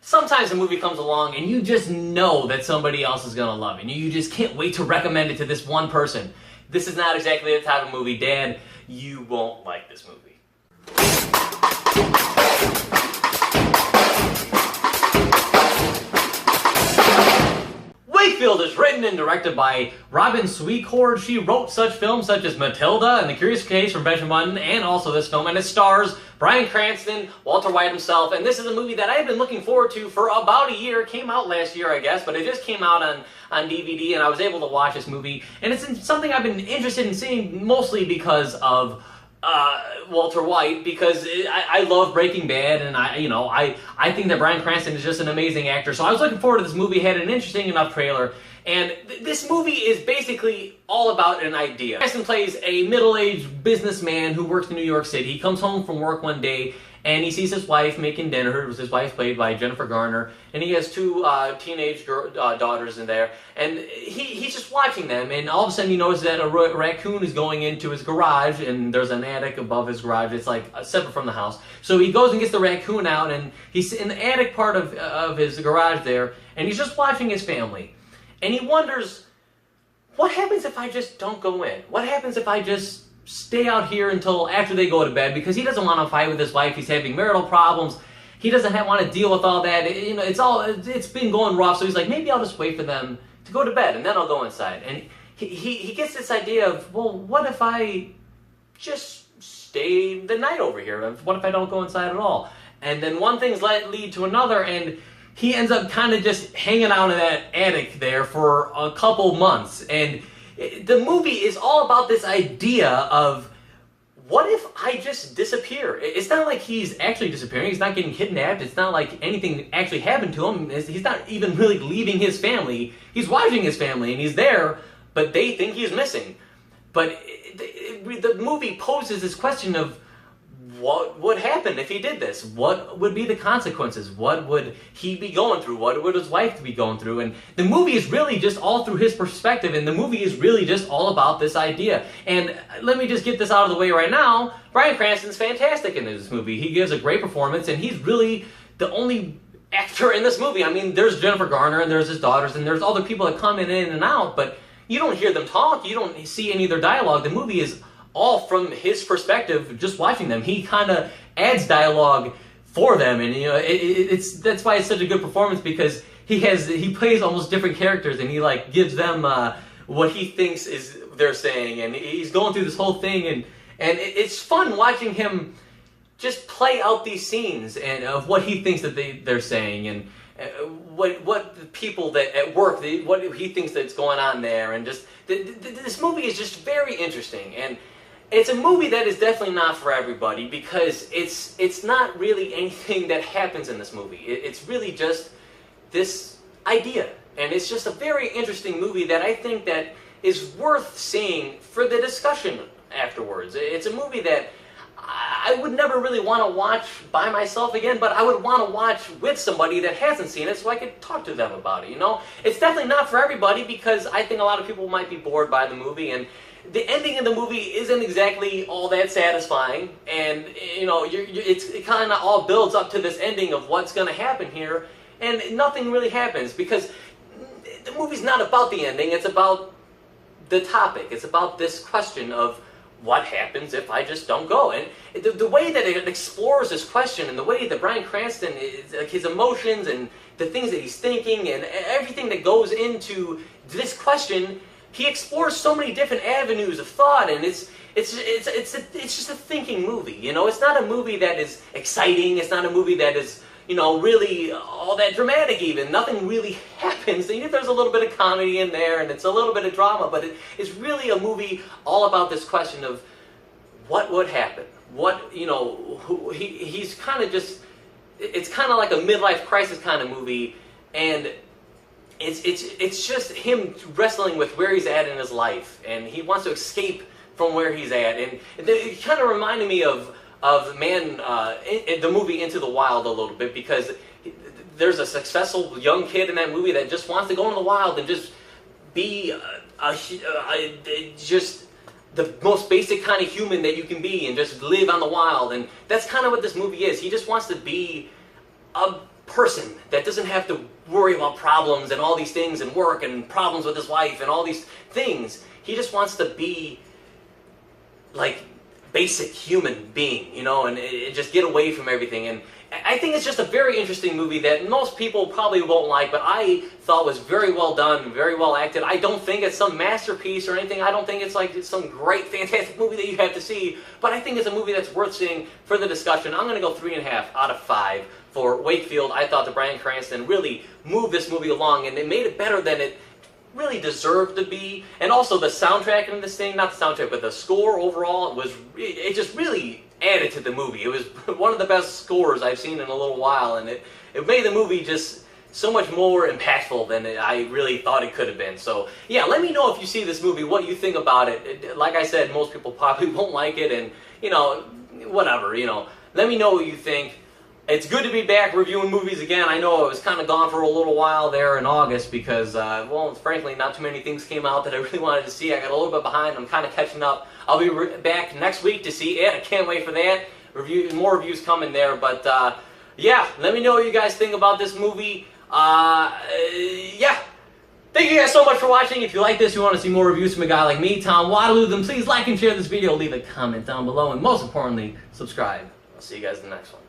Sometimes a movie comes along and you just know that somebody else is gonna love it, and you just can't wait to recommend it to this one person. This is not exactly the type of movie. Dad, you won't like this movie. Wakefield is written and directed by Robin Sweecord. She wrote such films such as Matilda and The Curious Case from Benjamin Button, and also this film, and it stars Bryan Cranston, Walter White himself, and this is a movie that I've been looking forward to for about a year. It came out last year, I guess, but it just came out on DVD, and I was able to watch this movie, and it's something I've been interested in seeing mostly because of Walter White, because I love Breaking Bad, and I think that Bryan Cranston is just an amazing actor. So I was looking forward to this movie. It had an interesting enough trailer, and this movie is basically all about an idea. Cranston plays a middle-aged businessman who works in New York City. He comes home from work one day, and he sees his wife making dinner. His wife played by Jennifer Garner, and he has two teenage daughters in there, and he's just watching them, and all of a sudden you notice that a raccoon is going into his garage, and there's an attic above his garage. It's like separate from the house. So he goes and gets the raccoon out, and he's in the attic part of his garage there, and he's just watching his family. And he wonders, what happens if I just don't go in? What happens if I just stay out here until after they go to bed? Because he doesn't want to fight with his wife. He's having marital problems. He doesn't want to deal with all that. It's been going rough. So he's like, maybe I'll just wait for them to go to bed, and then I'll go inside. And he gets this idea of, well, what if I just stay the night over here? What if I don't go inside at all? And then one thing's lead to another, and he ends up kind of just hanging out in that attic there for a couple months. And the movie is all about this idea of, what if I just disappear? It's not like he's actually disappearing. He's not getting kidnapped. It's not like anything actually happened to him. He's not even really leaving his family. He's watching his family, and he's there, but they think he's missing. But the movie poses this question of, what would happen if he did this? What would be the consequences? What would he be going through? What would his wife be going through? And the movie is really just all through his perspective, and the movie is really just all about this idea. And let me just get this out of the way right now. Bryan Cranston's fantastic in this movie. He gives a great performance, and he's really the only actor in this movie. I mean, there's Jennifer Garner, and there's his daughters, and there's other people that come in and out, but you don't hear them talk. You don't see any of their dialogue. The movie is all from his perspective, just watching them. He kind of adds dialogue for them, and that's why it's such a good performance, because he plays almost different characters, and he like gives them what he thinks is they're saying, and he's going through this whole thing, and it's fun watching him just play out these scenes and of what he thinks that they're saying, and what the people that at work, what he thinks that's going on there, and just this movie is just very interesting. And it's a movie that is definitely not for everybody, because it's not really anything that happens in this movie. It's really just this idea, and it's just a very interesting movie that I think that is worth seeing for the discussion afterwards. It's a movie that I would never really want to watch by myself again, but I would want to watch with somebody that hasn't seen it so I could talk to them about it, It's definitely not for everybody, because I think a lot of people might be bored by the movie, and the ending of the movie isn't exactly all that satisfying, and it kind of all builds up to this ending of what's going to happen here, and nothing really happens, because the movie's not about the ending. It's about the topic. It's about this question of, what happens if I just don't go? And the way that it explores this question, and the way that Bryan Cranston, like his emotions and the things that he's thinking and everything that goes into this question, he explores so many different avenues of thought, and it's just a thinking movie. It's not a movie that is exciting. It's not a movie that is really all that dramatic even. Nothing really happens. There's a little bit of comedy in there, and it's a little bit of drama, but it's really a movie all about this question of what would happen. He's kind of just, it's kind of like a midlife crisis kind of movie, and it's just him wrestling with where he's at in his life, and he wants to escape from where he's at, and it kind of reminded me of the movie Into the Wild a little bit, because there's a successful young kid in that movie that just wants to go into the wild and just be just the most basic kind of human that you can be, and just live on the wild. And that's kind of what this movie is. He just wants to be a person that doesn't have to worry about problems and all these things and work and problems with his wife and all these things. He just wants to be like basic human being, you know, and just get away from everything. And I think it's just a very interesting movie that most people probably won't like, but I thought was very well done, very well acted. I don't think it's some masterpiece or anything. I don't think it's like some great, fantastic movie that you have to see, but I think it's a movie that's worth seeing for the discussion. I'm going to go 3.5 out of 5 for Wakefield. I thought that Bryan Cranston really moved this movie along, and it made it better than it really deserved to be. And also the soundtrack in this thing, not the soundtrack, but the score overall, it just really added to the movie. It was one of the best scores I've seen in a little while, and it made the movie just so much more impactful than I really thought it could have been. So yeah, let me know if you see this movie, what you think about it. Like I said, most people probably won't like it, and you know, whatever, you know. Let me know what you think. It's good to be back reviewing movies again. I know I was kind of gone for a little while there in August because, well, frankly, not too many things came out that I really wanted to see. I got a little bit behind. I'm kind of catching up. I'll be back next week to see it. I can't wait for that. More reviews coming there. But, yeah, let me know what you guys think about this movie. Yeah. Thank you guys so much for watching. If you like this, you want to see more reviews from a guy like me, Tom Waterloo, then please like and share this video. Leave a comment down below. And most importantly, subscribe. I'll see you guys in the next one.